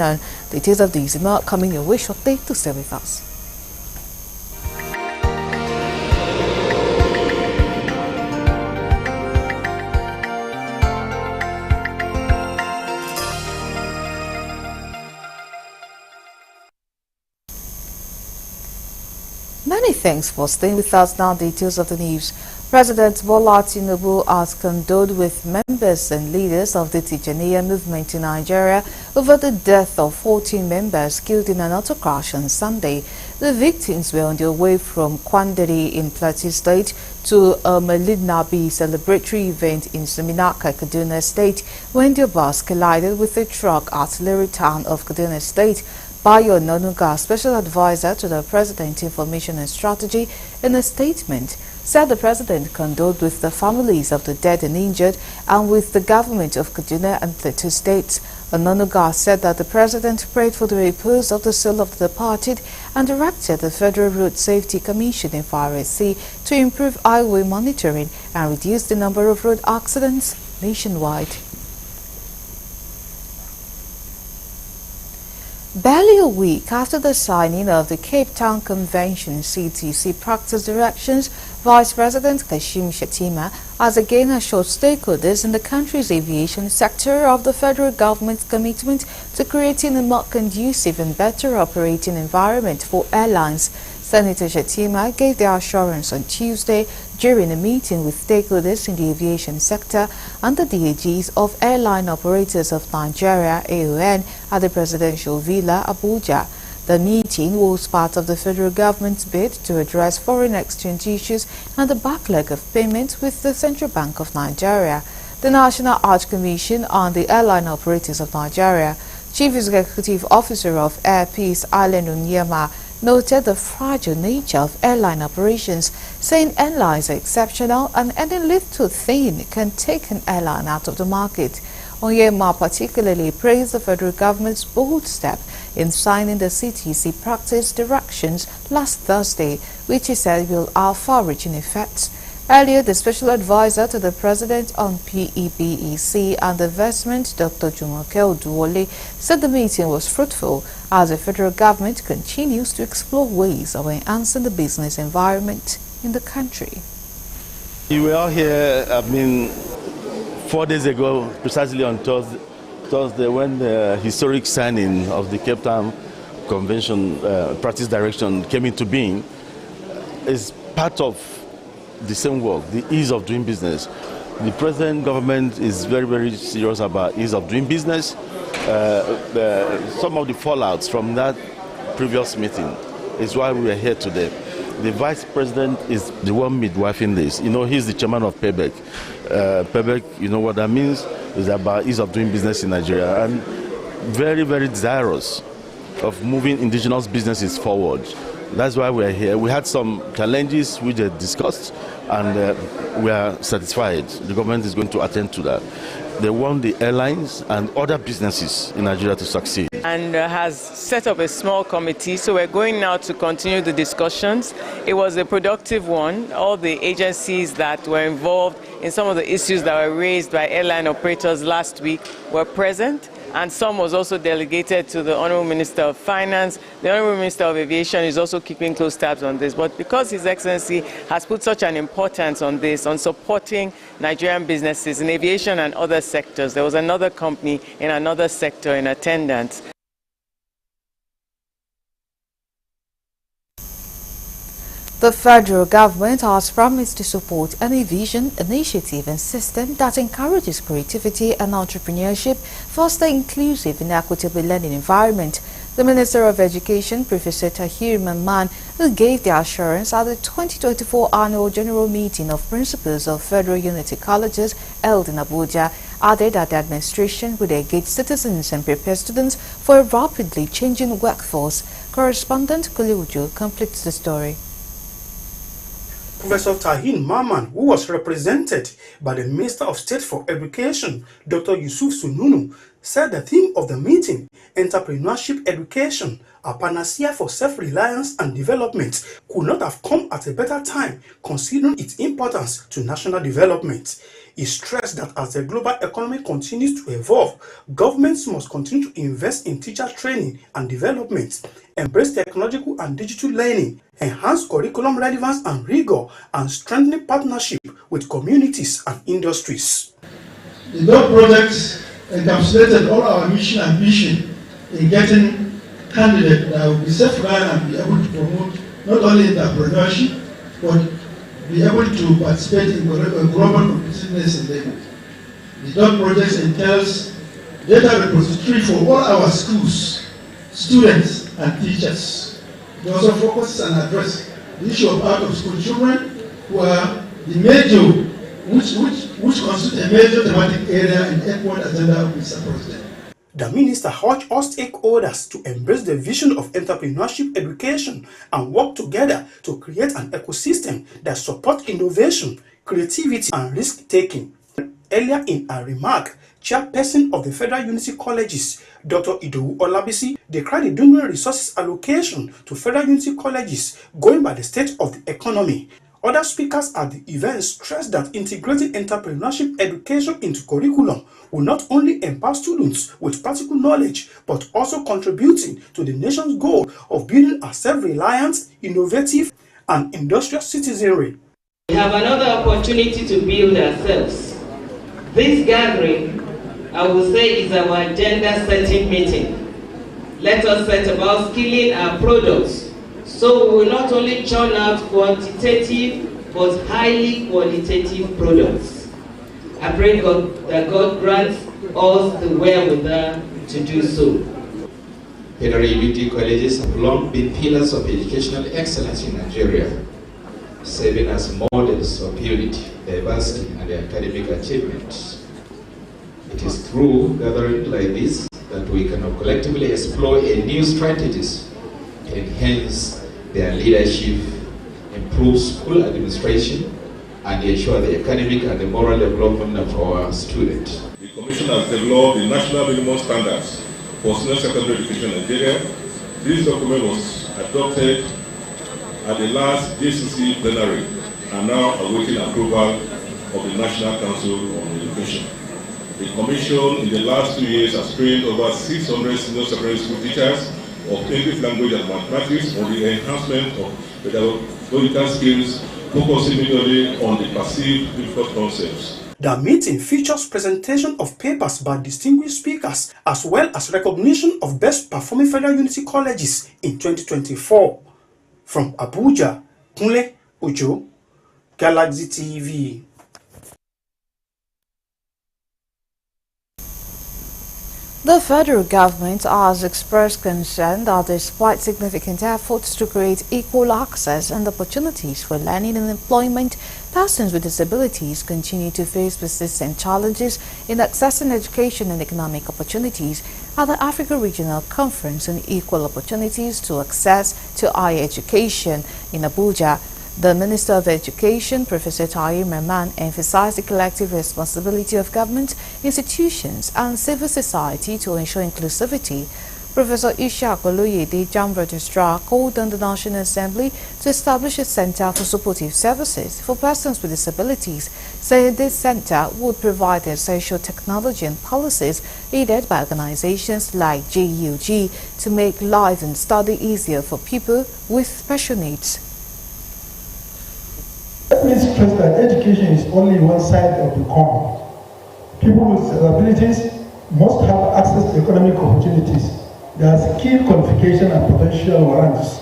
Details of these are coming your way shortly. To stay with us. Many thanks for staying with us. Now, details of the news. President Bola Tinubu has condoled with members and leaders of the Tijaniya movement in Nigeria over the death of 14 members killed in an auto crash on Sunday. The victims were on their way from Kwandari in Plateau State to a Maulid-Nabi celebratory event in Seminaka, Kaduna State, when their bus collided with a truck at Liri town of Kaduna State. Bayo Nonuga, special advisor to the President Information and Strategy, in a statement, said the President condoled with the families of the dead and injured and with the government of Kaduna and Plateau states. Nonuga said that the President prayed for the repose of the soul of the departed and directed the Federal Road Safety Commission (FRSC) to improve highway monitoring and reduce the number of road accidents nationwide. Barely a week after the signing of the Cape Town Convention CTC practice directions, Vice President Kashim Shettima has again assured stakeholders in the country's aviation sector of the federal government's commitment to creating a more conducive and better operating environment for airlines. Senator Shettima gave the assurance on Tuesday during a meeting with stakeholders in the aviation sector and the DAGs of Airline Operators of Nigeria (AON) at the Presidential Villa, Abuja. The meeting was part of the federal government's bid to address foreign exchange issues and the backlog of payments with the Central Bank of Nigeria. The National Arch Commission on the Airline Operators of Nigeria, Chief Executive Officer of Air Peace Allen Onyema, noted the fragile nature of airline operations, saying airlines are exceptional and any little thing can take an airline out of the market. Onyema particularly praised the federal government's bold step in signing the CTC practice directions last Thursday, which he said will have far-reaching effects. Earlier, the special advisor to the president on PEBEC and investment, Dr. Jumoke Oduwole, said the meeting was fruitful as the federal government continues to explore ways of enhancing the business environment in the country. We were all here, 4 days ago, precisely on Thursday, when the historic signing of the Cape Town Convention practice direction came into being. Is part of the same work, the ease of doing business. The present government is very, very serious about ease of doing business. Some of the fallouts from that previous meeting is why we are here today. The vice president is the one midwifing this. He's the chairman of PEBEC. PEBEC, you know what that means? Is about ease of doing business in Nigeria, and very, very desirous of moving indigenous businesses forward. That's why we're here. We had some challenges which they discussed, and we are satisfied. The government is going to attend to that. They want the airlines and other businesses in Nigeria to succeed. And has set up a small committee, so we're going now to continue the discussions. It was a productive one. All the agencies that were involved in some of the issues that were raised by airline operators last week were present, and some was also delegated to the Honorable Minister of Finance. The Honorable Minister of Aviation is also keeping close tabs on this. But because His Excellency has put such an importance on this, on supporting Nigerian businesses in aviation and other sectors, there was another company in another sector in attendance. The federal government has promised to support any vision, initiative and system that encourages creativity and entrepreneurship, foster inclusive and equitable learning environment. The Minister of Education, Professor Tahir Mamman, who gave the assurance at the 2024 Annual General Meeting of Principals of Federal Unity Colleges held in Abuja, added that the administration would engage citizens and prepare students for a rapidly changing workforce. Correspondent Kuluju completes the story. Professor Tahir Mamman, who was represented by the Minister of State for Education, Dr. Yusuf Sununu, said the theme of the meeting, entrepreneurship education, a panacea for self-reliance and development, could not have come at a better time considering its importance to national development. He stressed that as the global economy continues to evolve, governments must continue to invest in teacher training and development, embrace technological and digital learning, enhance curriculum relevance and rigor, and strengthen partnership with communities and industries. The DOT project encapsulated all our mission and vision in getting candidates that will be self-reliant and be able to promote not only entrepreneurship, but be able to participate in global competitiveness in labor. The DOT project entails data repository for all our schools, students, and teachers. It also focuses and addresses the issue of out-of-school children, who are the major, which constitute a major thematic area in ECWAD agenda of Mr. President. The minister urged all stakeholders to embrace the vision of entrepreneurship education and work together to create an ecosystem that supports innovation, creativity, and risk-taking. Earlier in a remark, chairperson of the Federal Unity Colleges, Dr. Idowu Olabisi, decried the dwindling resources allocation to Federal Unity Colleges going by the state of the economy. Other speakers at the event stressed that integrating entrepreneurship education into curriculum will not only empower students with practical knowledge, but also contributing to the nation's goal of building a self-reliant, innovative, and industrial citizenry. We have another opportunity to build ourselves. This gathering, I will say, is our agenda-setting meeting. Let us set about skilling our products, so we will not only churn out quantitative but highly qualitative products. I pray that God grants us the wherewithal to do so. Federal Unity colleges have long been pillars of educational excellence in Nigeria, serving as models of unity, diversity, and academic achievements. It is through gatherings like this that we can collectively explore new strategies to enhance their leadership, improve school administration, and ensure the academic and the moral development of our students. The Commission has developed the National Minimum Standards for Senior Secondary Education in Nigeria. This document was adopted at the last JCC plenary and now awaiting approval of the National Council on Education. The Commission in the last 2 years has trained over 600 senior secondary school teachers of English language and mathematics on the enhancement of pedagogical skills, focusing mainly on the perceived difficult concepts. The meeting features presentation of papers by distinguished speakers, as well as recognition of best performing Federal Unity Colleges in 2024. From Abuja, Kunle Ojo, Galaxy TV. The federal government has expressed concern that despite significant efforts to create equal access and opportunities for learning and employment, persons with disabilities continue to face persistent challenges in accessing education and economic opportunities at the Africa Regional Conference on Equal Opportunities to Access to Higher Education in Abuja. The Minister of Education, Professor Tahir Merman, emphasized the collective responsibility of government, institutions, and civil society to ensure inclusivity. Professor Ishaq Oloyede, JAMB Registrar, called on the National Assembly to establish a center for supportive services for persons with disabilities, saying this center would provide essential technology and policies aided by organizations like JUG to make life and study easier for people with special needs. Let me stress that education is only one side of the coin. People with disabilities must have access to economic opportunities. There are skill qualification and potential warrants.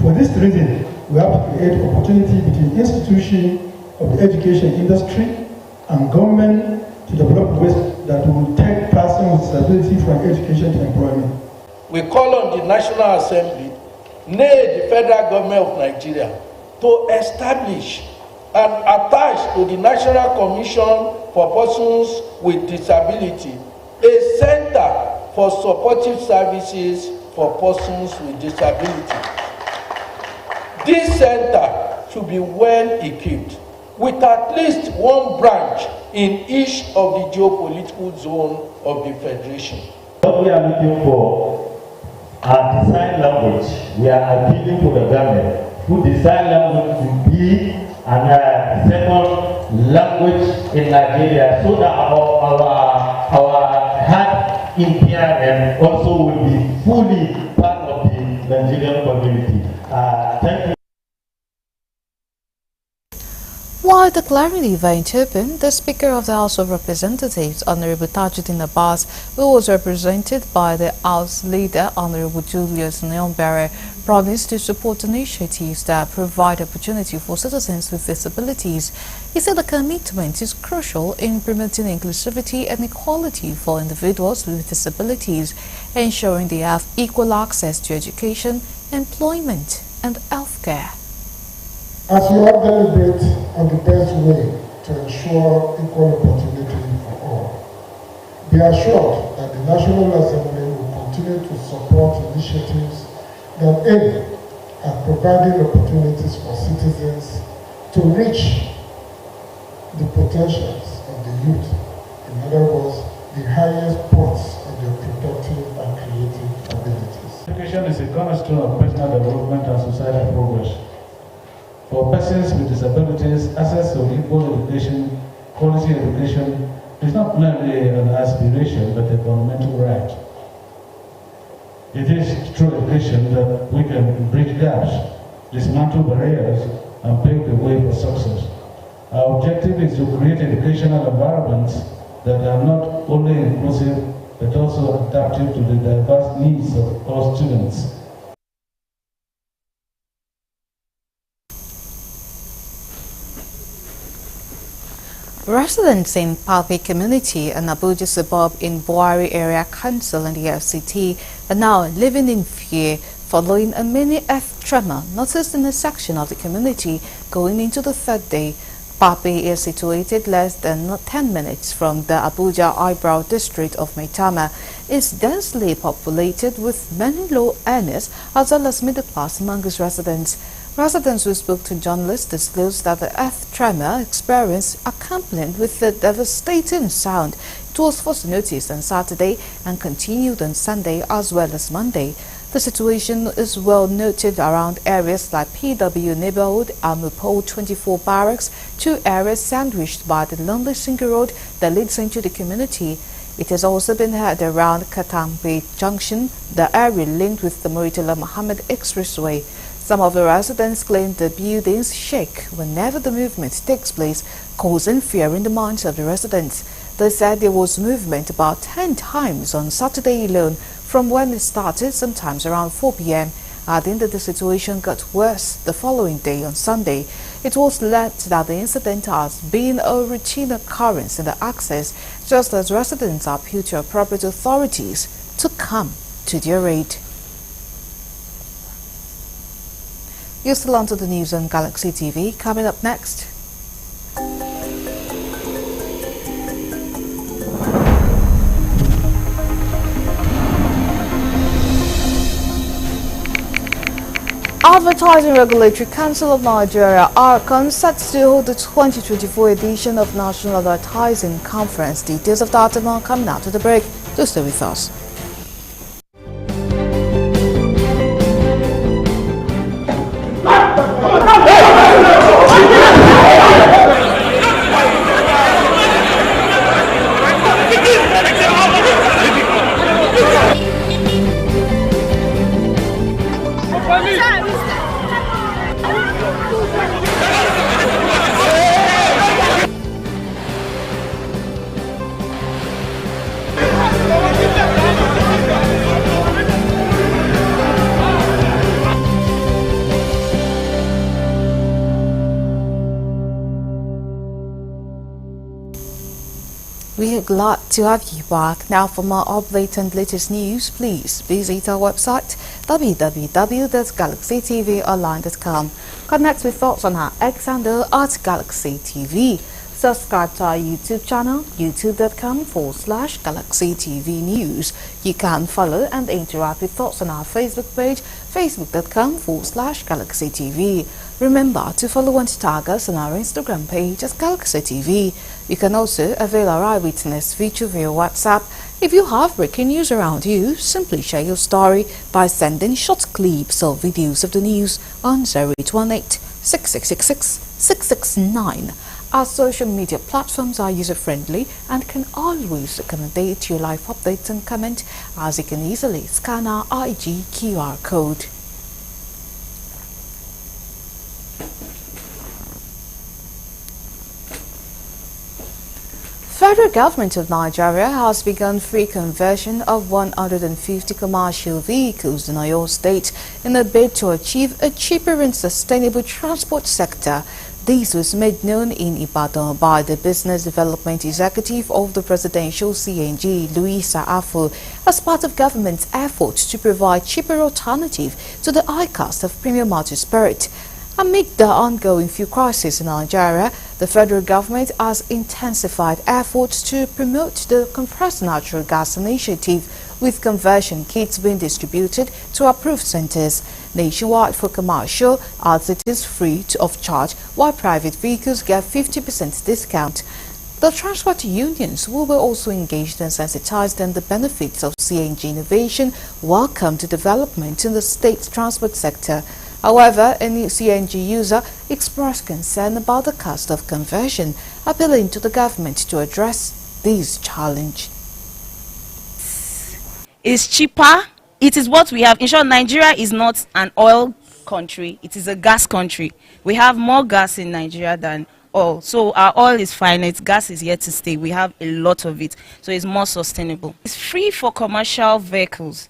For this reason, we have to create opportunity between institutions of the education industry and government to develop ways that will take persons with disability from education to employment. We call on the National Assembly, nay the federal government of Nigeria, to establish and attach to the National Commission for Persons with Disability a center for supportive services for persons with disability. This center should be well equipped with at least one branch in each of the geopolitical zone of the Federation. What we are looking for are design language. We are appealing to the government who design language to be an second language in Nigeria, so that our hard impairment also will be fully part of the Nigerian community. Thank you. While declaring the event open, the Speaker of the House of Representatives, Honorable Tajuddin Abbas, who was represented by the House Leader, Honorable Julius Nyombere, promised to support initiatives that provide opportunity for citizens with disabilities. He said the commitment is crucial in promoting inclusivity and equality for individuals with disabilities, ensuring they have equal access to education, employment, and healthcare. As we all deliberate on the best way to ensure equal opportunity for all, be assured that the National Assembly will continue to support initiatives that aim at providing opportunities for citizens to reach the potentials of the youth. In other words, the highest points of their productive and creative abilities. Education is a cornerstone of personal development and societal progress. For persons with disabilities, access to equal education, quality education, is not merely an aspiration but a fundamental right. It is through education that we can bridge gaps, dismantle barriers, and pave the way for success. Our objective is to create educational environments that are not only inclusive but also adaptive to the diverse needs of all students. Residents in Palpi community and Abuja suburb in Buhari Area Council and the FCT are now living in fear following a mini earth tremor noticed in a section of the community going into the third day. Palpi is situated less than 10 minutes from the Abuja Eyebrow district of Maitama. It's densely populated with many low earners as well as middle class among its residents. Residents who spoke to journalists disclosed that the earth tremor experienced accompanied with a devastating sound. It was first noticed on Saturday and continued on Sunday as well as Monday. The situation is well noted around areas like PW Neighborhood, Amupo 24 Barracks, two areas sandwiched by the lonely single road that leads into the community. It has also been heard around Katambe Junction, the area linked with the Murtala Muhammad Expressway. Some of the residents claim the buildings shake whenever the movement takes place, causing fear in the minds of the residents. They said there was movement about 10 times on Saturday alone from when it started, sometimes around 4 p.m., adding that the situation got worse the following day on Sunday. It was alleged that the incident has been a routine occurrence in the access, just as residents appeal to appropriate authorities to come to their aid. You're still on to the news on Galaxy TV. Coming up next. Advertising Regulatory Council of Nigeria, ARCON, sets to hold the 2024 edition of National Advertising Conference. Details of that and more coming out of the break. Do stay with us. We are glad to have you back. Now for more updates and latest news, please visit our website www.galaxytvonline.com. Connect with us on our X handle at Galaxy TV. Subscribe to our YouTube channel, youtube.com/Galaxy TV News. You can follow and interact with us on our Facebook page, facebook.com/Galaxy TV. Remember to follow and tag us on our Instagram page as Galaxy TV. You can also avail our eyewitness feature via WhatsApp. If you have breaking news around you, simply share your story by sending short clips or videos of the news on 0818-6666-669. Our social media platforms are user-friendly and can always accommodate your live updates and comment, as you can easily scan our IG QR code. Federal Government of Nigeria has begun free conversion of 150 commercial vehicles in Oyo State in a bid to achieve a cheaper and sustainable transport sector. This was made known in Ibadan by the Business Development Executive of the Presidential CNG, Louisa Afo, as part of government's efforts to provide cheaper alternative to the high cost of premium motor spirit. Amid the ongoing fuel crisis in Nigeria, the federal government has intensified efforts to promote the compressed natural gas initiative, with conversion kits being distributed to approved centers nationwide for commercial, as it is free of charge, while private vehicles get 50% discount. The transport unions, who were also engaged and sensitized on the benefits of CNG innovation, welcomed the development in the state transport sector. However, a new CNG user expressed concern about the cost of conversion, appealing to the government to address this challenge. It's cheaper. It is what we have. In short, Nigeria is not an oil country. It is a gas country. We have more gas in Nigeria than oil. So our oil is finite. Gas is here to stay. We have a lot of it. So it's more sustainable. It's free for commercial vehicles.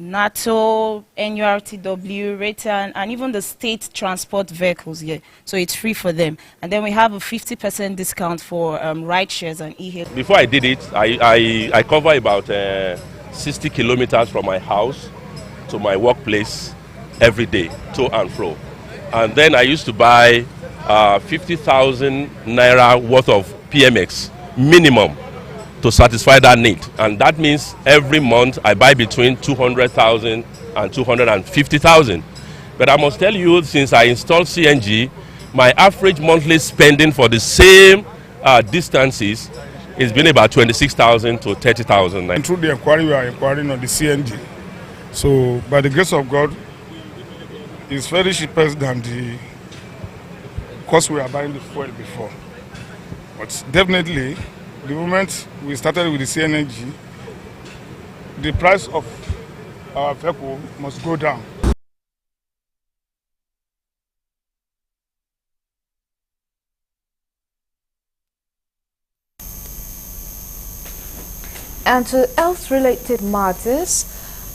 NATO, NURTW, RATAN, and even the state transport vehicles here. So it's free for them. And then we have a 50% discount for ride shares and e-hail. Before I did it, I cover about 60 kilometers from my house to my workplace every day, to and fro. And then I used to buy 50,000 naira worth of PMX minimum to satisfy that need. And that means every month I buy between 200,000 and 250,000. But I must tell you, since I installed CNG, my average monthly spending for the same distances has been about 26,000 to 30,000. And through the inquiry, we are inquiring on the CNG. So by the grace of God, it's very cheaper than the cost we are buying the fuel before. But definitely, the moment we started with the CNG, the price of our vehicle must go down. And to health-related matters,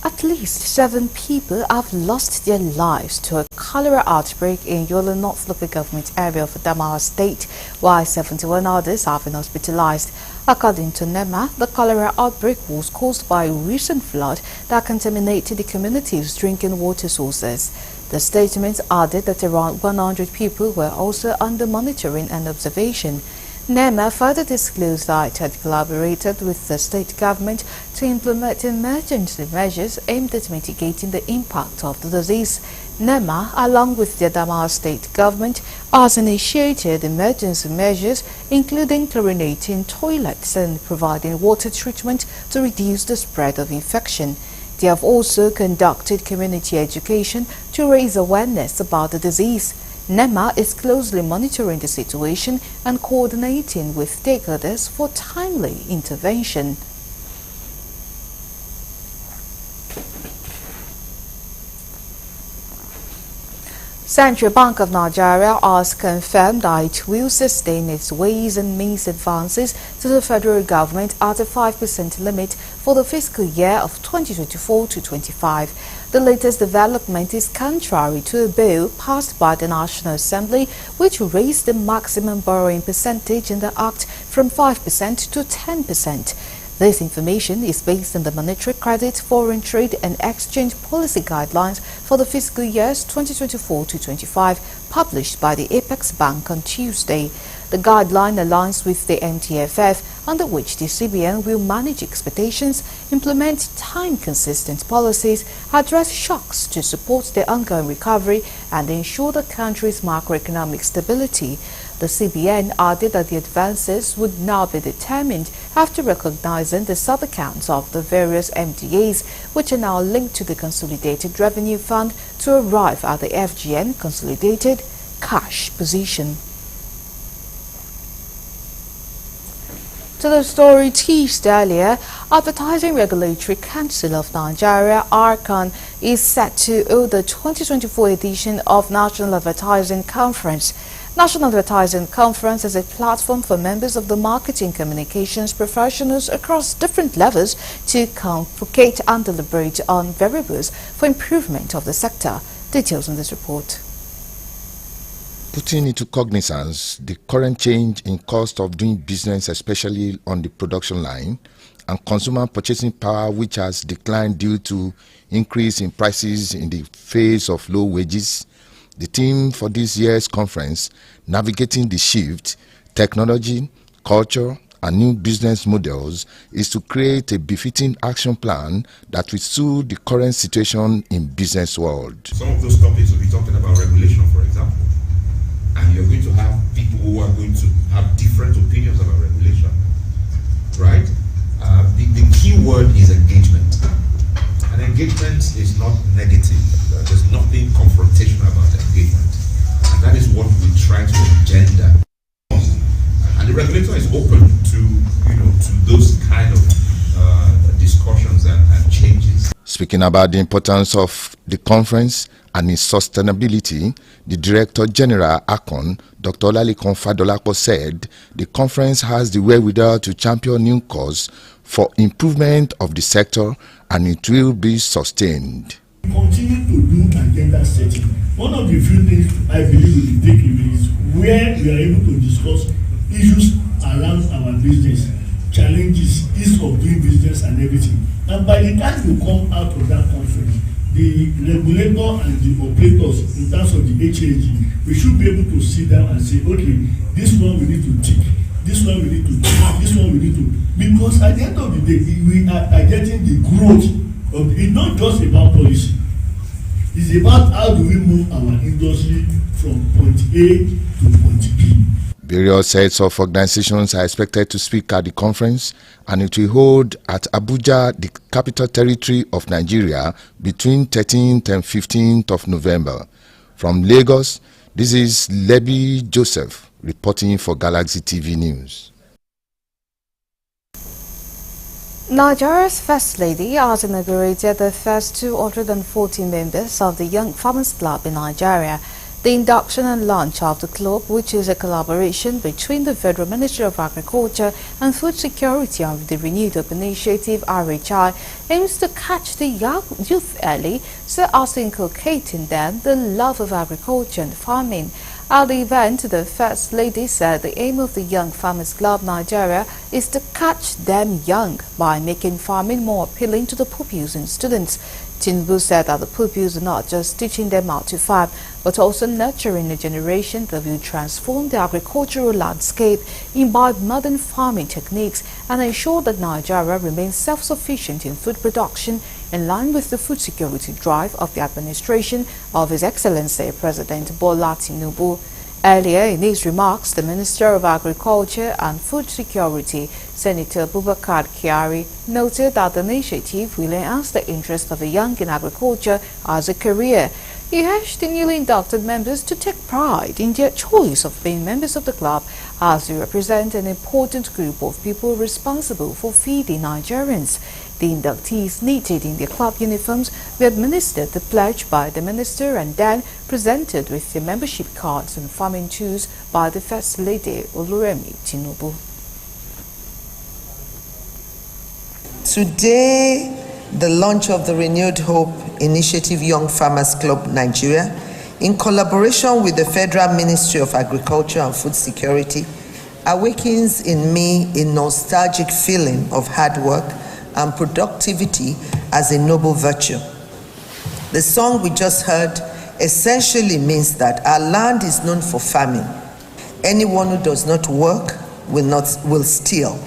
at least 7 people have lost their lives to a cholera outbreak in Yola North local government area of Adamawa State, while 71 others have been hospitalized. According to NEMA, the cholera outbreak was caused by a recent flood that contaminated the community's drinking water sources. The statement added that around 100 people were also under monitoring and observation. NEMA further disclosed that it had collaborated with the state government to implement emergency measures aimed at mitigating the impact of the disease. NEMA, along with the Adamawa state government, has initiated emergency measures including chlorinating toilets and providing water treatment to reduce the spread of infection. They have also conducted community education to raise awareness about the disease. NEMA is closely monitoring the situation and coordinating with stakeholders for timely intervention. Central Bank of Nigeria has confirmed that it will sustain its ways and means advances to the federal government at a 5% limit for the fiscal year of 2024 to 25. The latest development is contrary to a bill passed by the National Assembly, which raised the maximum borrowing percentage in the Act from 5% to 10%. This information is based on the Monetary Credit, Foreign Trade and Exchange Policy Guidelines for the fiscal years 2024 to 25, published by the Apex Bank on Tuesday. The guideline aligns with the MTFF, under which the CBN will manage expectations implement time-consistent policies, address shocks to support the ongoing recovery, and ensure the country's macroeconomic stability. The CBN added that the advances would now be determined after recognizing the sub-accounts of the various MDAs, which are now linked to the Consolidated Revenue Fund to arrive at the FGN Consolidated Cash position. To the story teased earlier, Advertising Regulatory Council of Nigeria, ARCON, is set to hold the 2024 edition of National Advertising Conference. National Advertising Conference is a platform for members of the marketing communications professionals across different levels to convocate and deliberate on variables for improvement of the sector. Details in this report. Putting into cognizance the current change in cost of doing business, especially on the production line, and consumer purchasing power, which has declined due to increase in prices in the face of low wages, the theme for this year's conference, Navigating the Shift, Technology, Culture, and New Business Models, is to create a befitting action plan that will suit the current situation in business world. Some of those topics will be talking about regulation, for example. And you're going to have people who are going to have different opinions about regulation, right? The key word is engagement. And engagement is not negative. There's nothing confrontational about engagement. And that is what we try to engender. And the regulator is open to, to those kind of discussions and changes. Speaking about the importance of the conference and its sustainability, the Director General ACON, Dr. Olalikon Fadolapo, said the conference has the wherewithal to champion new cause for improvement of the sector, and it will be sustained. We continue to do agenda setting. One of the few things I believe will be taken is where we are able to discuss issues around our business, challenges, ease of doing business and everything. And by the time we come out of that conference, the regulator and the operators in terms of the HAG, we should be able to sit down and say, okay, this one we need to tick, this one we need to tick, this one we need to, because at the end of the day, we are getting the growth of it's not just about policy. It's about how do we move our industry from point A to point B. Various sets of organizations are expected to speak at the conference, and it will hold at Abuja, the capital territory of Nigeria, between 13th and 15th of November. From Lagos, this is Lebi Joseph reporting for Galaxy TV News. Nigeria's First Lady has inaugurated the first 240 members of the Young Farmers Club in Nigeria. The induction and launch of the club, which is a collaboration between the Federal Ministry of Agriculture and Food Security and the Renewed Hope Initiative (RHI), aims to catch the young youth early so as to inculcate in them the love of agriculture and farming. At the event, the First Lady said the aim of the Young Farmers Club Nigeria is to catch them young by making farming more appealing to the pupils and students. Tinubu said that the pupils are not just teaching them how to farm, but also nurturing a generation that will transform the agricultural landscape, imbibe modern farming techniques, and ensure that Nigeria remains self-sufficient in food production in line with the food security drive of the administration of His Excellency President Bola Tinubu. Earlier in his remarks, the Minister of Agriculture and Food Security, Senator Bubakar Kyari, noted that the initiative will enhance the interest of the young in agriculture as a career. He urged the newly inducted members to take pride in their choice of being members of the club, as they represent an important group of people responsible for feeding Nigerians. The inductees knitted in their club uniforms were administered the pledge by the minister and then presented with their membership cards and farming tools by the First Lady Oluremi Tinubu. Today, the launch of the Renewed Hope Initiative Young Farmers Club Nigeria, in collaboration with the Federal Ministry of Agriculture and Food Security, awakens in me a nostalgic feeling of hard work and productivity as a noble virtue. The song we just heard essentially means that our land is known for farming. Anyone who does not work will steal.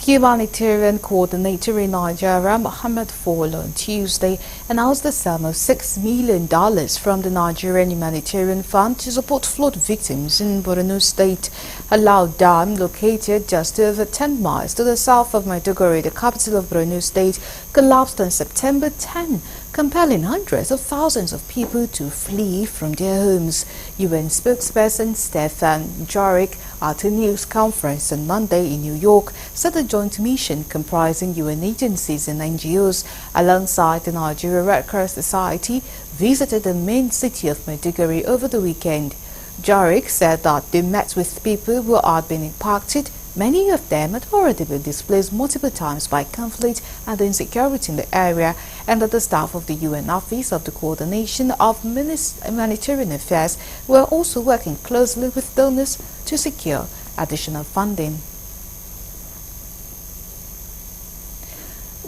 Humanitarian Coordinator in Nigeria, Mohammed Fall, on Tuesday announced the sum of $6 million from the Nigerian Humanitarian Fund to support flood victims in Borno State. A loud dam located just over 10 miles to the south of Maiduguri, the capital of Borno State, collapsed on September 10, compelling hundreds of thousands of people to flee from their homes. UN spokesperson Stefan Jarek at a news conference on Monday in New York said the joint mission comprising UN agencies and NGOs alongside the Nigeria Red Cross Society visited the main city of Maiduguri over the weekend. Jarek said that they met with people who had been impacted. Many of them had already been displaced multiple times by conflict and insecurity in the area, and that the staff of the UN Office of the Coordination of Humanitarian Affairs were also working closely with donors to secure additional funding.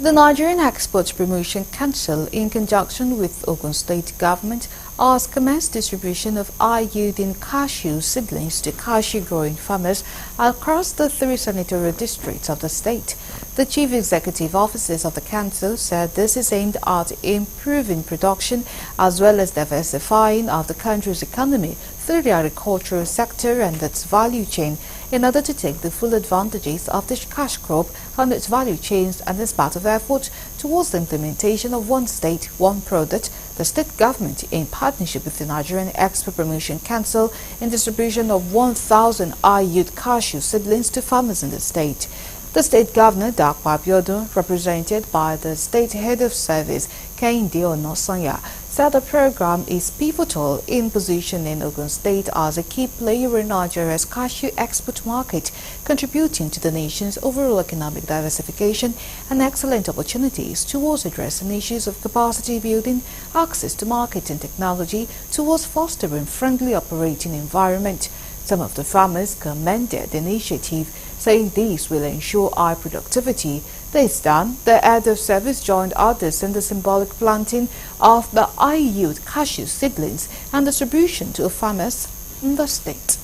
The Nigerian Exports Promotion Council, in conjunction with Ogun State Government, has commenced distribution of high-yielding cashew seedlings to cashew-growing farmers across the 3 senatorial districts of the state. The chief executive officers of the council said this is aimed at improving production as well as diversifying of the country's economy through the agricultural sector and its value chain in order to take the full advantages of the cash crop and its value chains, and as part of effort towards the implementation of one state, one product. The state government, in partnership with the Nigerian Export Promotion Council, in distribution of 1,000 high-yield cashew seedlings to farmers in the state. The state governor, Dakwa Abiodun, represented by the state head of service, Kehinde Onosanya, said the program is pivotal in positioning Ogun State as a key player in Nigeria's cashew export market, contributing to the nation's overall economic diversification and excellent opportunities towards addressing issues of capacity building, access to market and technology, towards fostering friendly operating environment. Some of the farmers commended the initiative, saying this will ensure high productivity. This done, the head of service joined others in the symbolic planting of the high-yield cashew seedlings and distribution to farmers in the state.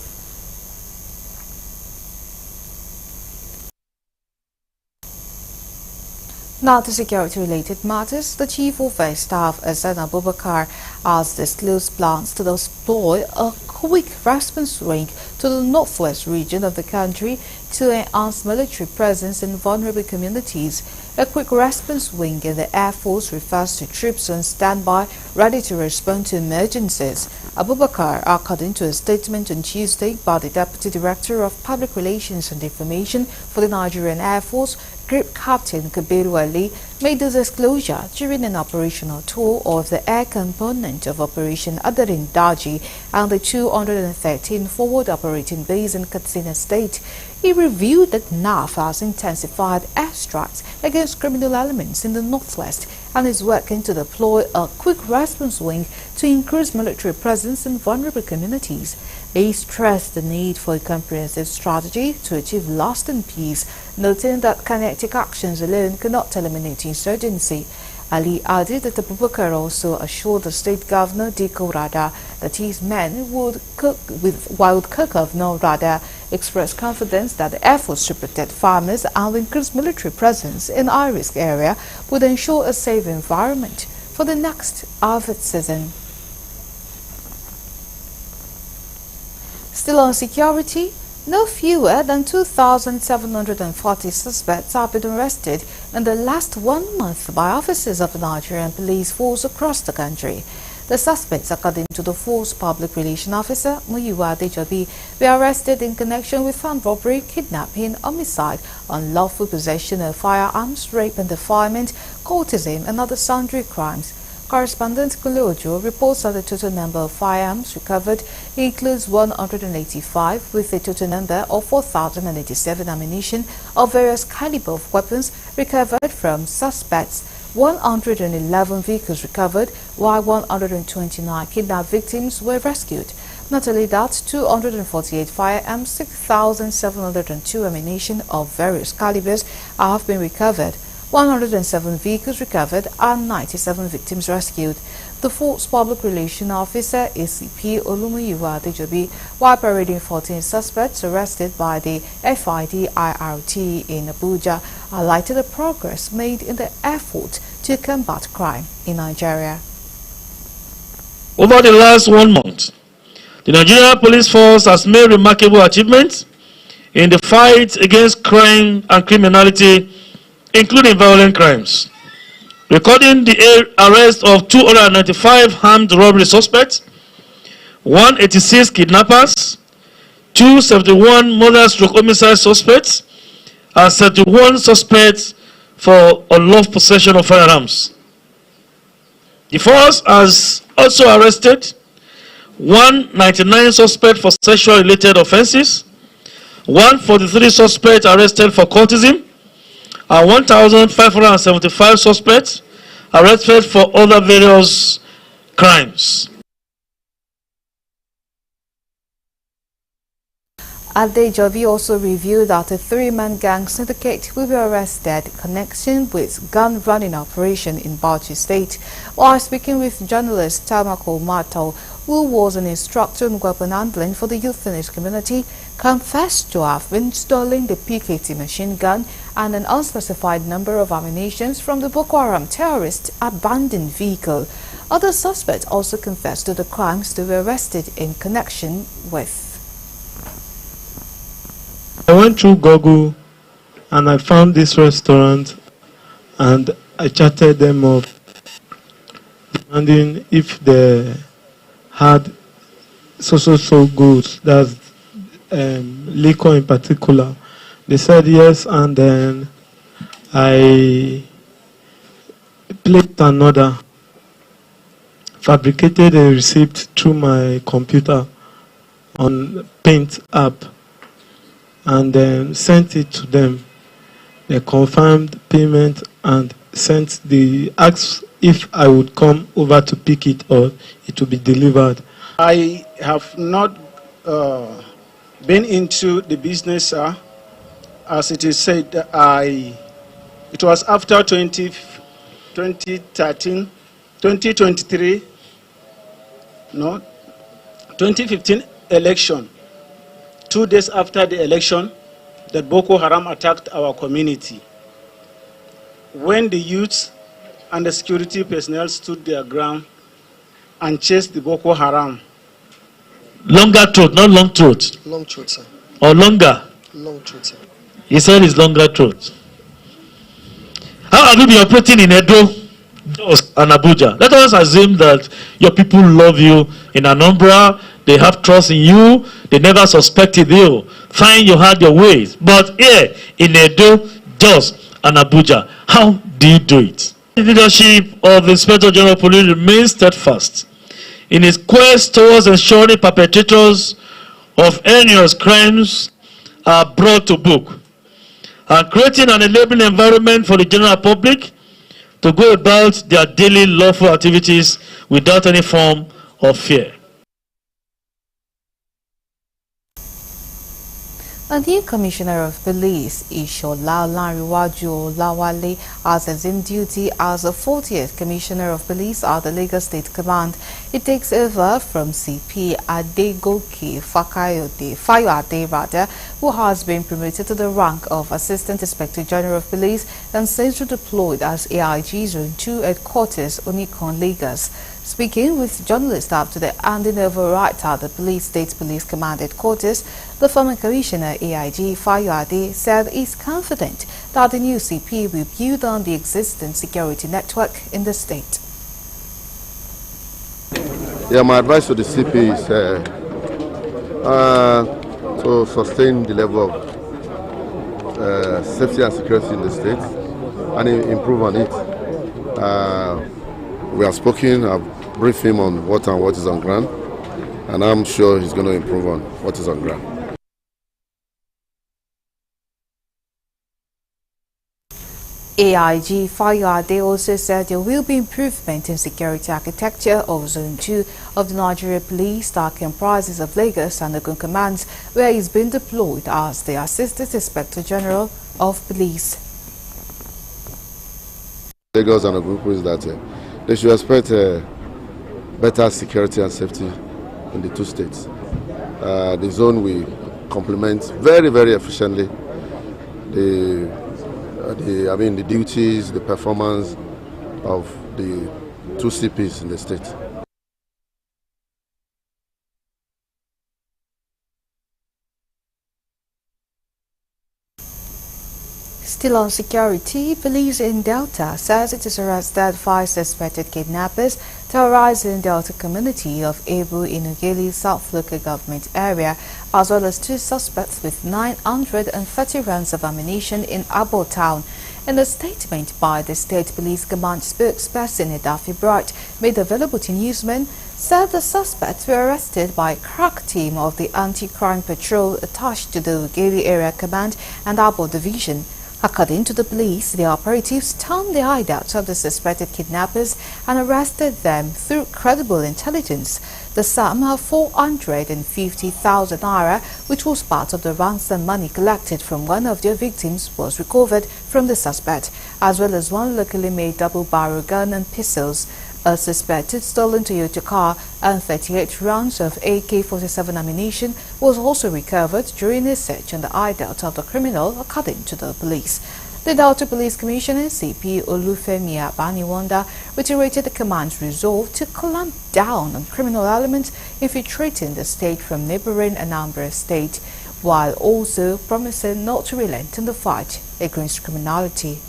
Now to security-related matters, the Chief of Air Staff, Hassan Abubakar, has disclosed plans to deploy a quick response wing to the northwest region of the country to enhance military presence in vulnerable communities. A quick response wing in the Air Force refers to troops on standby, ready to respond to emergencies. Abubakar, according to a statement on Tuesday by the Deputy Director of Public Relations and Information for the Nigerian Air Force, Group Captain Kabiru Ali, made the disclosure during an operational tour of the air component of Operation Adarin Daji and the 213 forward operating base in Katsina State. He revealed that NAF has intensified airstrikes against criminal elements in the northwest and is working to deploy a quick response wing to increase military presence in vulnerable communities. He stressed the need for a comprehensive strategy to achieve lasting peace, noting that kinetic actions alone cannot eliminate insurgency. Ali added that Abubakar also assured the state governor, Diko Rada, that his men would cook with wild cook of no Rada, expressed confidence that the efforts to protect farmers and increase military presence in high-risk area would ensure a safe environment for the next harvest season. Still on security, no fewer than 2,740 suspects have been arrested in the last 1 month by officers of the Nigerian police force across the country. The suspects, according to the force public relations officer, Muyiwa Adejobi, were arrested in connection with armed robbery, kidnapping, homicide, unlawful possession of firearms, rape and defilement, courtesan and other sundry crimes. Correspondent Kulojo reports that the total number of firearms recovered includes 185, with a total number of 4,087 ammunition of various caliber of weapons recovered from suspects. 111 vehicles recovered, while 129 kidnapped victims were rescued. Not only that, 248 firearms, 6,702 ammunition of various calibers have been recovered. 107 vehicles recovered and 97 victims rescued. The Force Public Relations Officer, ACP Olumuyiwa Adejobi, while parading 14 suspects arrested by the FIDIRT in Abuja, highlighted the progress made in the effort to combat crime in Nigeria. Over the last 1 month, the Nigerian Police Force has made remarkable achievements in the fight against crime and criminality, including violent crimes, recording the arrest of 295 armed robbery suspects, 186 kidnappers, 271 murder/homicide suspects, and 71 suspects for unlawful possession of firearms. The force has also arrested 199 suspects for sexual-related offenses, 143 suspects arrested for cultism, and 1,575 suspects arrested for other various crimes. Adejobi also revealed that a 3-man gang syndicate will be arrested in connection with gun-running operation in Bauchi State. While speaking with journalist Tamako Mato, who was an instructor in weapon handling for the youth in his community, confessed to have been installing the PKT machine gun and an unspecified number of ammunition from the Boko Haram terrorist abandoned vehicle. Other suspects also confessed to the crimes they were arrested in connection with. I went through Google and I found this restaurant and I chatted them up, demanding if they had so goods, that's liquor in particular. They said yes, and then I placed another, fabricated a receipt through my computer on Paint app, and then sent it to them. They confirmed payment and asked if I would come over to pick it or it will be delivered. I have not been into the business, as it is said. It was after 2013, 2023, no, 2015 election. 2 days after the election, that Boko Haram attacked our community. When the youths and the security personnel stood their ground and chased the Boko Haram. Longer throat, not long throat. Long throat, sir. Or longer? Long throat, sir. He said it's longer throat. How have you been operating in Edo, Jos, and Abuja? Let us assume that your people love you in Anambra, they have trust in you, they never suspected you. Fine, you had your ways. But here in Edo, Jos, and Abuja, how do you do it? The leadership of the Inspector General of Police remains steadfast in its quest towards ensuring perpetrators of heinous crimes are brought to book and creating an enabling environment for the general public to go about their daily lawful activities without any form of fear. A new Commissioner of Police, Ishola Lanriwaju Lawale, has assumed duty as the 40th Commissioner of Police at the Lagos State Command. It takes over from CP Adegoke Fayoade, who has been promoted to the rank of Assistant Inspector General of Police and central deployed as AIG Zone 2 Headquarters, Onikon, Lagos. Speaking with journalists after the handing over right at the State Police Command Headquarters, the former Commissioner AIG Fayoade said he's confident that the new CP will build on the existing security network in the state. Yeah, my advice to the CP is to sustain the level of safety and security in the state and improve on it. We have spoken, I've briefed him on what is on ground, and I'm sure he's going to improve on what is on ground. AIG Fayoade also said there will be improvement in security architecture of Zone 2 of the Nigeria Police that comprises of Lagos and Ogun Commands, where he's been deployed as the Assistant Inspector General of Police. Lagos and Ogun is that they should expect better security and safety in the two states. The zone will complement very, very efficiently the duties, the performance of the two CPs in the state. Still on security, police in Delta says it has arrested 5 suspected kidnappers terrorizing the Delta community of Ebu in Ughelli South Local Government area, as well as 2 suspects with 930 rounds of ammunition in Abo town. In a statement by the State Police Command spokesperson Edafi Bright, made available to newsmen, said the suspects were arrested by a crack team of the Anti-Crime Patrol attached to the Ughelli Area Command and Abo Division. According to the police, the operatives stormed the hideouts of the suspected kidnappers and arrested them through credible intelligence. The sum of 450,000 naira, which was part of the ransom money collected from one of their victims, was recovered from the suspect, as well as 1 locally made double-barrel gun and pistols, a suspected stolen Toyota car, and 38 rounds of AK-47 ammunition was also recovered during a search on the hideout of the criminal, according to the police. The Delta Police Commissioner, CP Olufemi Abaniwanda, reiterated the command's resolve to clamp down on criminal elements infiltrating the state from neighboring Anambra State, while also promising not to relent in the fight against criminality.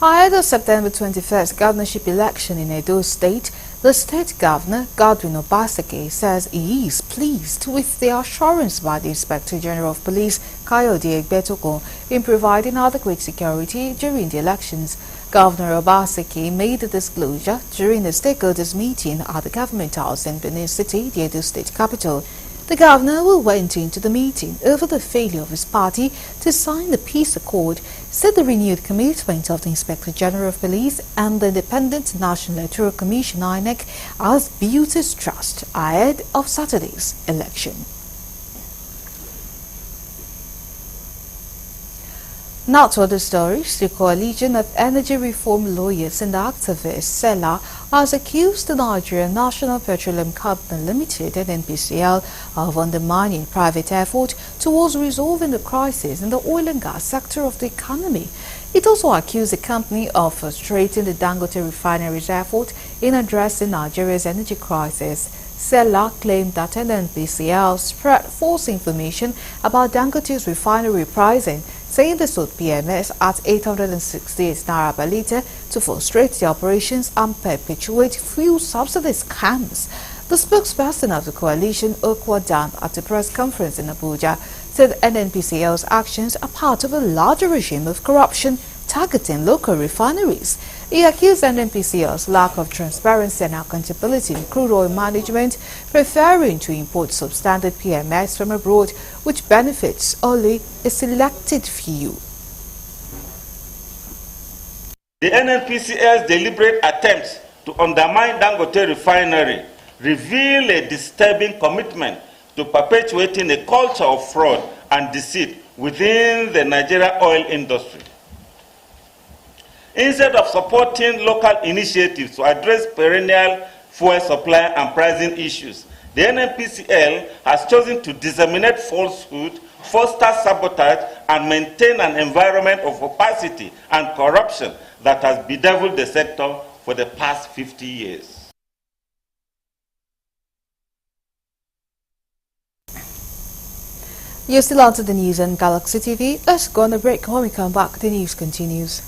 Ahead of September 21st governorship election in Edo State, the state governor, Godwin Obaseki, says he is pleased with the assurance by the Inspector General of Police, Kayode Egbetokun, in providing adequate security during the elections. Governor Obaseki made the disclosure during a stakeholders meeting at the Government House in Benin City, the Edo State capital. The governor, who went into the meeting over the failure of his party to sign the peace accord, said the renewed commitment of the Inspector General of Police and the Independent National Electoral Commission (INEC) has built his trust ahead of Saturday's election. Now to other stories. The Coalition of Energy Reform Lawyers and Activists, SELA, has accused the Nigerian National Petroleum Company Limited (NPCL) of undermining private effort towards resolving the crisis in the oil and gas sector of the economy. It also accused the company of frustrating the Dangote refinery's effort in addressing Nigeria's energy crisis. SELA claimed that NPCL spread false information about Dangote's refinery pricing, saying they sold PMS at 868 naira per litre to frustrate the operations and perpetuate fuel subsidy scams. The spokesperson of the coalition, Okwadan, at a press conference in Abuja, said NNPCL's actions are part of a larger regime of corruption targeting local refineries. He accused NNPCL's lack of transparency and accountability in crude oil management, preferring to import substandard PMS from abroad, which benefits only a selected few. The NNPCL's deliberate attempts to undermine Dangote refinery reveal a disturbing commitment to perpetuating a culture of fraud and deceit within the Nigeria oil industry. Instead of supporting local initiatives to address perennial fuel supply and pricing issues, the NNPCL has chosen to disseminate falsehood, foster sabotage, and maintain an environment of opacity and corruption that has bedeviled the sector for the past 50 years. You're still on to the news on Galaxy TV. Let's go on a break. When we come back, the news continues.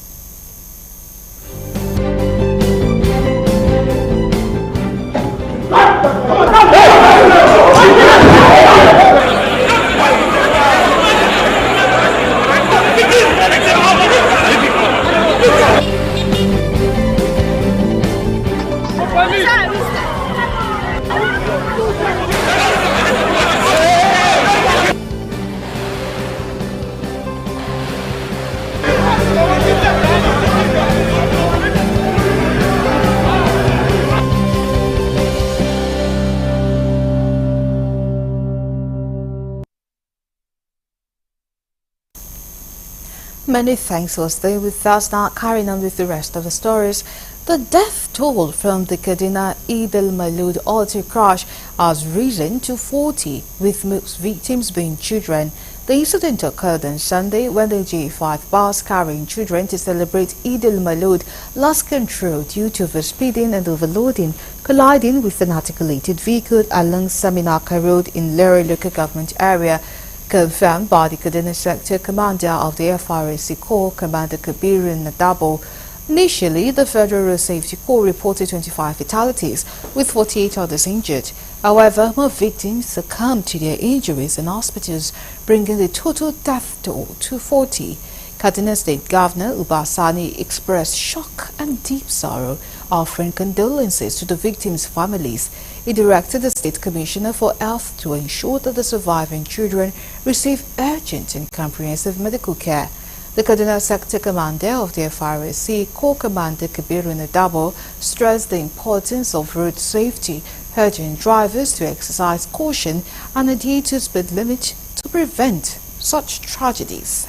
Many thanks for staying with us. Now carrying on with the rest of the stories. The death toll from the Kaduna Eid al-Maulud auto crash has risen to 40, with most victims being children. The incident occurred on Sunday when the J5 bus carrying children to celebrate Eid al-Maulud lost control due to overspeeding and overloading, colliding with an articulated vehicle along Saminaka Road in Lere local government area. Confirmed by the Kaduna Sector Commander of the FRSC Corps, Commander Kabiru Nadabo. Initially, the Federal Road Safety Corps reported 25 fatalities, with 48 others injured. However, more victims succumbed to their injuries in hospitals, bringing the total death toll to 40. Kaduna State Governor Uba Sani expressed shock and deep sorrow, offering condolences to the victims' families. He directed the State Commissioner for Health to ensure that the surviving children receive urgent and comprehensive medical care. The Kaduna Sector Commander of the FRSC, Corps Commander Kabiru Nadabo, stressed the importance of road safety, urging drivers to exercise caution and adhere to speed limit to prevent such tragedies.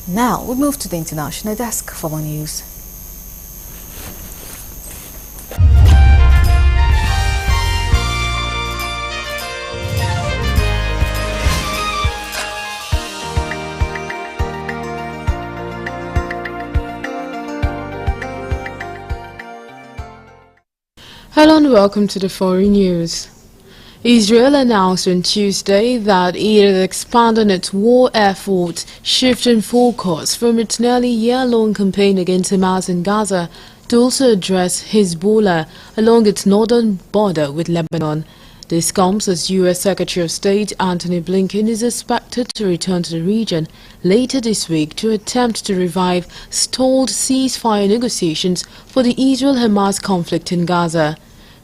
Now we move to the international desk for more news. Hello and welcome to the foreign news. Israel announced on Tuesday that it is expanding its war effort, shifting focus from its nearly year-long campaign against Hamas in Gaza to also address Hezbollah along its northern border with Lebanon. This comes as U.S. Secretary of State Antony Blinken is expected to return to the region later this week to attempt to revive stalled ceasefire negotiations for the Israel-Hamas conflict in Gaza.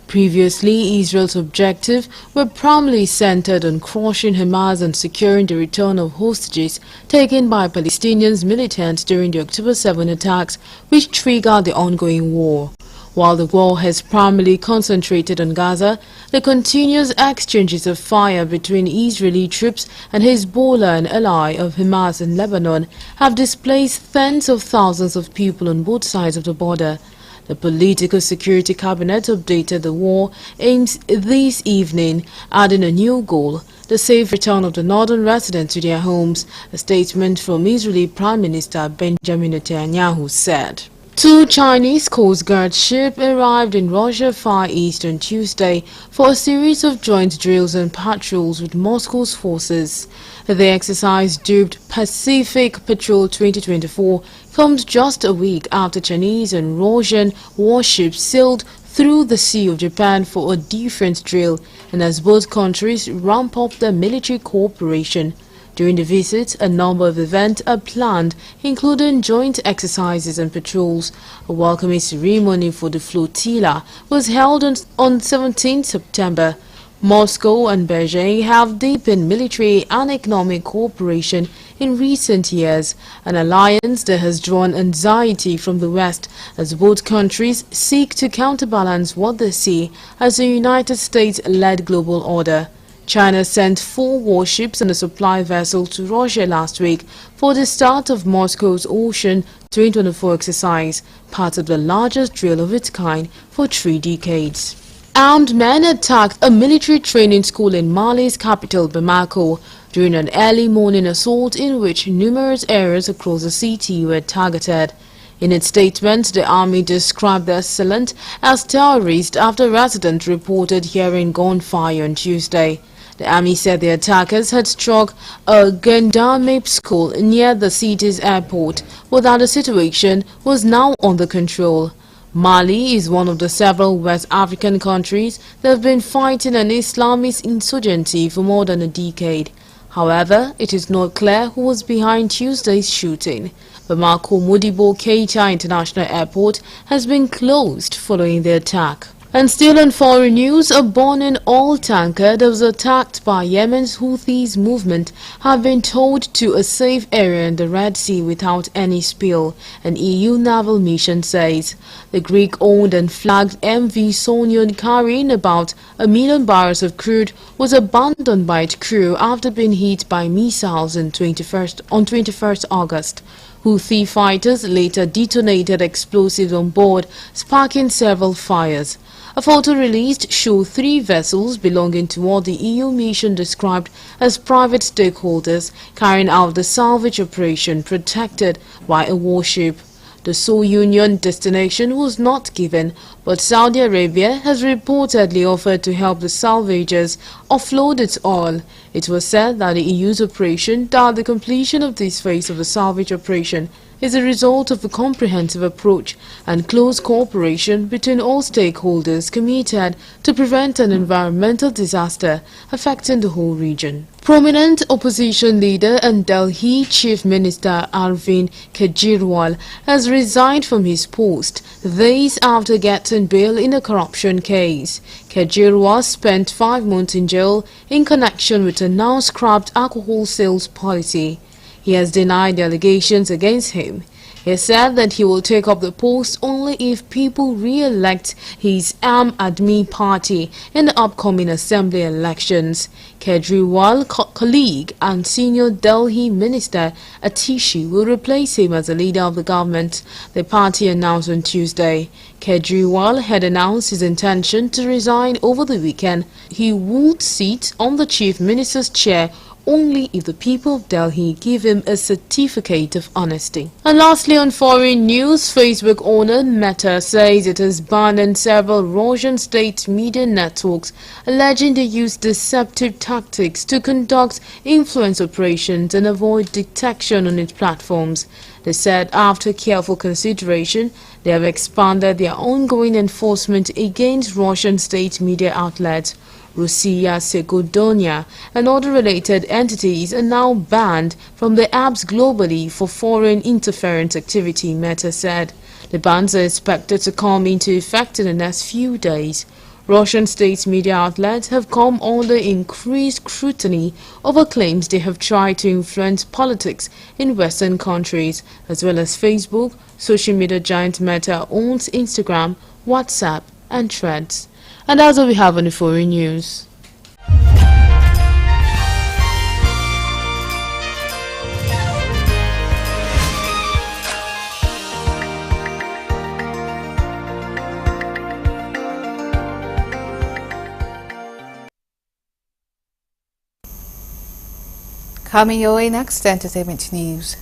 Previously, Israel's objectives were primarily centered on crushing Hamas and securing the return of hostages taken by Palestinian militants during the October 7 attacks, which triggered the ongoing war. While the war has primarily concentrated on Gaza, the continuous exchanges of fire between Israeli troops and Hezbollah, an ally of Hamas in Lebanon, have displaced tens of thousands of people on both sides of the border. The Political Security Cabinet updated the war aims this evening, adding a new goal, the safe return of the northern residents to their homes, a statement from Israeli Prime Minister Benjamin Netanyahu said. Two Chinese Coast Guard ships arrived in Russia Far East on Tuesday for a series of joint drills and patrols with Moscow's forces. The exercise, dubbed Pacific Patrol 2024, comes just a week after Chinese and Russian warships sailed through the Sea of Japan for a defense drill, and as both countries ramp up their military cooperation. During the visit, a number of events are planned, including joint exercises and patrols. A welcoming ceremony for the flotilla was held on 17 September. Moscow and Beijing have deepened military and economic cooperation in recent years, an alliance that has drawn anxiety from the West as both countries seek to counterbalance what they see as a United States-led global order. China sent 4 warships and a supply vessel to Russia last week for the start of Moscow's Ocean 2024 exercise, part of the largest drill of its kind for 3 decades. Armed men attacked a military training school in Mali's capital, Bamako, during an early morning assault in which numerous areas across the city were targeted. In its statement, the army described the assailant as terrorist after residents reported hearing gunfire on Tuesday. The army said the attackers had struck a gendarme school near the city's airport, but that the situation was now under control. Mali is one of the several West African countries that have been fighting an Islamist insurgency for more than a decade. However, it is not clear who was behind Tuesday's shooting. Bamako Modibo Keita International Airport has been closed following the attack. And still in foreign news, a burning oil tanker that was attacked by Yemen's Houthis movement have been towed to a safe area in the Red Sea without any spill, an EU naval mission says. The Greek-owned and flagged MV Sonyon carrying about 1 million barrels of crude was abandoned by its crew after being hit by missiles on 21st August. Houthi fighters later detonated explosives on board, sparking several fires. A photo released showed 3 vessels belonging to what the EU mission described as private stakeholders carrying out the salvage operation protected by a warship. The Sonyon destination was not given, but Saudi Arabia has reportedly offered to help the salvagers offload its oil. It was said that the EU's operation, that the completion of this phase of the salvage operation is a result of a comprehensive approach and close cooperation between all stakeholders committed to prevent an environmental disaster affecting the whole region. Prominent opposition leader and Delhi Chief Minister Arvind Kejriwal has resigned from his post days after getting bail in a corruption case. Kejriwal spent 5 months in jail in connection with a now scrapped alcohol sales policy. He has denied the allegations against him. He said that he will take up the post only if people re-elect his Aam Aadmi party in the upcoming assembly elections. Kejriwal's colleague and senior Delhi minister Atishi will replace him as the leader of the government, the party announced on Tuesday. Kejriwal had announced his intention to resign over the weekend. He would sit on the chief minister's chair only if the people of Delhi give him a certificate of honesty. And lastly, on foreign news, Facebook owner Meta says it has banned several Russian state media networks, alleging they use deceptive tactics to conduct influence operations and avoid detection on its platforms. They said after careful consideration, they have expanded their ongoing enforcement against Russian state media outlets. Russia, Segodonia, and other related entities are now banned from the apps globally for foreign interference activity, Meta said. The bans are expected to come into effect in the next few days. Russian state media outlets have come under increased scrutiny over claims they have tried to influence politics in Western countries, as well as Facebook. Social media giant Meta owns Instagram, WhatsApp, and Threads. And that's all we have on the foreign news. Coming your way next, entertainment news.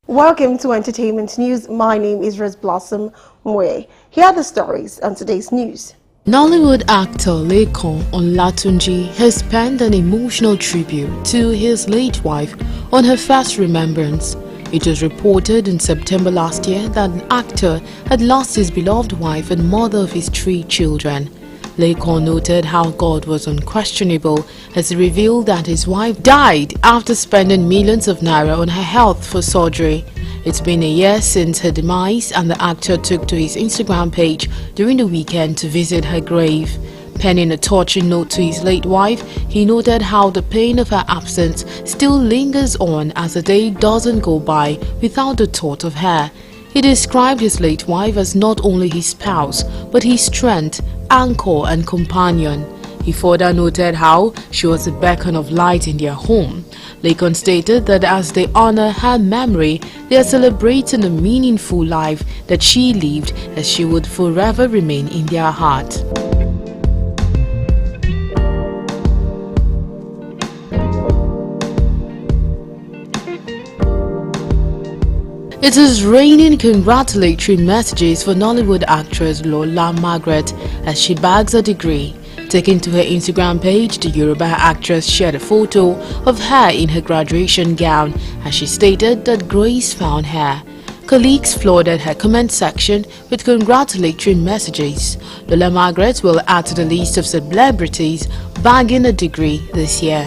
Welcome to Entertainment News. My name is Rose Blossom Mwe. Here are the stories on today's news. Nollywood actor Lekon Olatunji has penned an emotional tribute to his late wife on her first remembrance. It was reported in September last year that the actor had lost his beloved wife and mother of his 3 children. Lekon noted how God was unquestionable as he revealed that his wife died after spending millions of naira on her health for surgery. It's been a year since her demise, and the actor took to his Instagram page during the weekend to visit her grave. Penning a touching note to his late wife, he noted how the pain of her absence still lingers on as a day doesn't go by without the thought of her. He described his late wife as not only his spouse, but his strength, anchor and companion. He further noted how she was a beacon of light in their home. Lekon stated that as they honor her memory, they are celebrating a meaningful life that she lived, as she would forever remain in their heart. It is raining congratulatory messages for Nollywood actress Lola Margaret as she bags a degree. Taken to her Instagram page, the Yoruba actress shared a photo of her in her graduation gown as she stated that grace found her. colleagues flooded her comment section with congratulatory messages. Lola Margaret will add to the list of celebrities bagging a degree this year.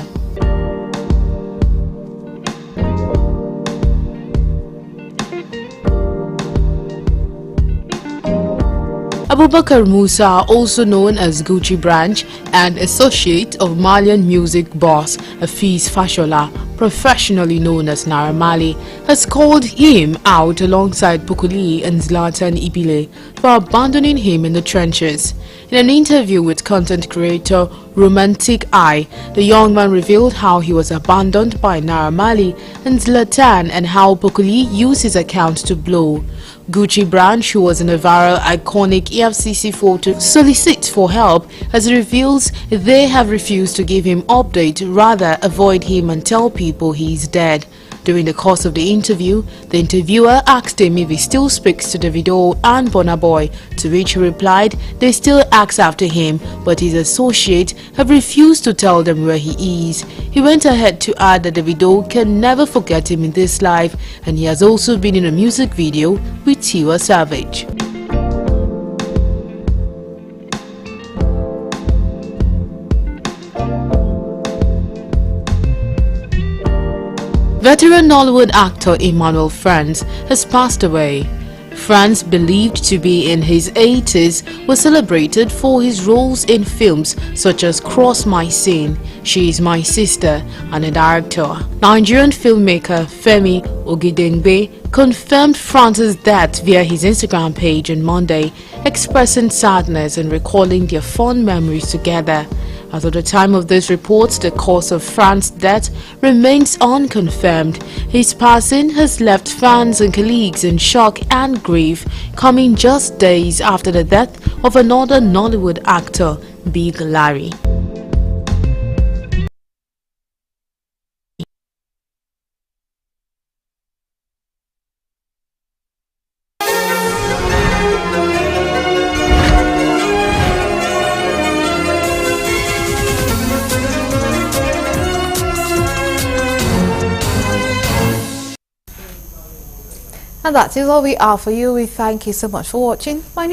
Abubakar Musa, also known as Gucci Branch, an associate of Malian music boss Hafiz Fashola, professionally known as Naira Marley, has called him out alongside Bukuli and Zlatan Ibile for abandoning him in the trenches. In an interview with content creator Romantic Eye, the young man revealed how he was abandoned by Naira Marley and Zlatan and how Bukuli used his account to blow. Gucci Branch, who was in a viral iconic EFCC photo, solicits for help as he reveals they have refused to give him update, rather avoid him and tell people he is dead. During the course of the interview, the interviewer asked him if he still speaks to Davido and Burna Boy, to which he replied they still ask after him, but his associates have refused to tell them where he is. He went ahead to add that Davido can never forget him in this life, and he has also been in a music video with Tiwa Savage. Veteran Nollywood actor Emmanuel Franz has passed away. Franz, believed to be in his 80s, was celebrated for his roles in films such as Cross My Scene, She Is My Sister, and a director. Nigerian filmmaker Femi Ogidengbe confirmed Franz's death via his Instagram page on Monday, expressing sadness and recalling their fond memories together. As of the time of this report, the cause of Franz's death remains unconfirmed. His passing has left fans and colleagues in shock and grief, coming just days after the death of another Nollywood actor, Big Larry. And that is all we are for you. We thank you so much for watching. My name